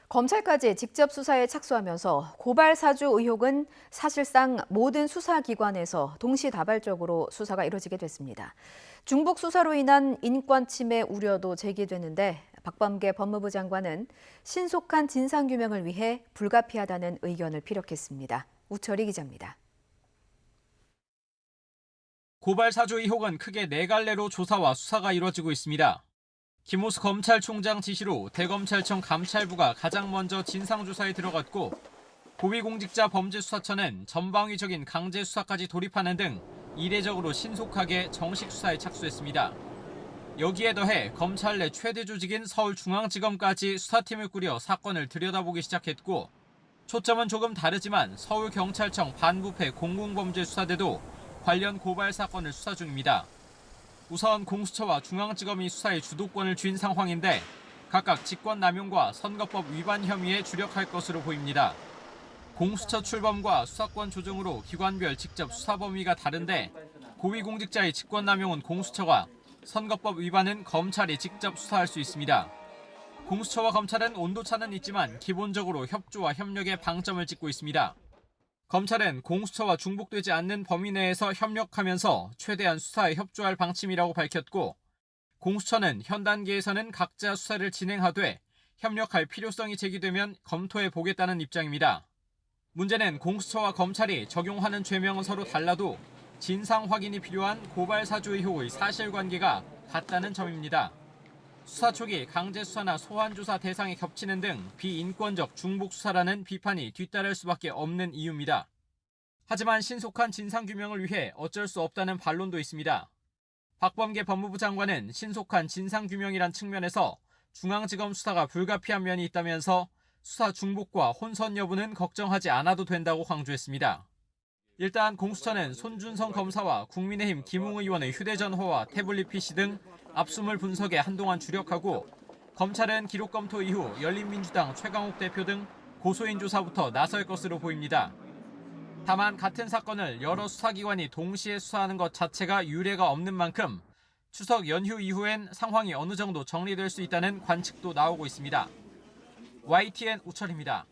검찰까지 직접 수사에 착수하면서 고발 사주 의혹은 사실상 모든 수사기관에서 동시다발적으로 수사가 이뤄지게 됐습니다. 중복 수사로 인한 인권 침해 우려도 제기되는데 박범계 법무부 장관은 신속한 진상규명을 위해 불가피하다는 의견을 피력했습니다. 우철희 기자입니다. 고발 사주 의혹은 크게 네 갈래로 조사와 수사가 이뤄지고 있습니다. 김호수 검찰총장 지시로 대검찰청 감찰부가 가장 먼저 진상조사에 들어갔고 고위공직자 범죄수사처는 전방위적인 강제수사까지 돌입하는 등 이례적으로 신속하게 정식 수사에 착수했습니다. 여기에 더해 검찰 내 최대 조직인 서울중앙지검까지 수사팀을 꾸려 사건을 들여다보기 시작했고 초점은 조금 다르지만 서울경찰청 반부패 공공범죄수사대도 관련 고발 사건을 수사 중입니다. 우선 공수처와 중앙지검이 수사의 주도권을 쥔 상황인데 각각 직권남용과 선거법 위반 혐의에 주력할 것으로 보입니다. 공수처 출범과 수사권 조정으로 기관별 직접 수사 범위가 다른데 고위공직자의 직권남용은 공수처가, 선거법 위반은 검찰이 직접 수사할 수 있습니다. 공수처와 검찰은 온도차는 있지만 기본적으로 협조와 협력에 방점을 찍고 있습니다. 검찰은 공수처와 중복되지 않는 범위 내에서 협력하면서 최대한 수사에 협조할 방침이라고 밝혔고 공수처는 현 단계에서는 각자 수사를 진행하되 협력할 필요성이 제기되면 검토해 보겠다는 입장입니다. 문제는 공수처와 검찰이 적용하는 죄명은 서로 달라도 진상 확인이 필요한 고발 사주 의혹의 사실관계가 같다는 점입니다. 수사 초기 강제수사나 소환조사 대상이 겹치는 등 비인권적 중복수사라는 비판이 뒤따를 수밖에 없는 이유입니다. 하지만 신속한 진상규명을 위해 어쩔 수 없다는 반론도 있습니다. 박범계 법무부 장관은 신속한 진상규명이란 측면에서 중앙지검 수사가 불가피한 면이 있다면서 수사 중복과 혼선 여부는 걱정하지 않아도 된다고 강조했습니다. 일단 공수처는 손준성 검사와 국민의힘 김웅 의원의 휴대전화와 태블릿 PC 등 압수물 분석에 한동안 주력하고 검찰은 기록 검토 이후 열린민주당 최강욱 대표 등 고소인 조사부터 나설 것으로 보입니다. 다만 같은 사건을 여러 수사기관이 동시에 수사하는 것 자체가 유례가 없는 만큼 추석 연휴 이후엔 상황이 어느 정도 정리될 수 있다는 관측도 나오고 있습니다. YTN 우철입니다.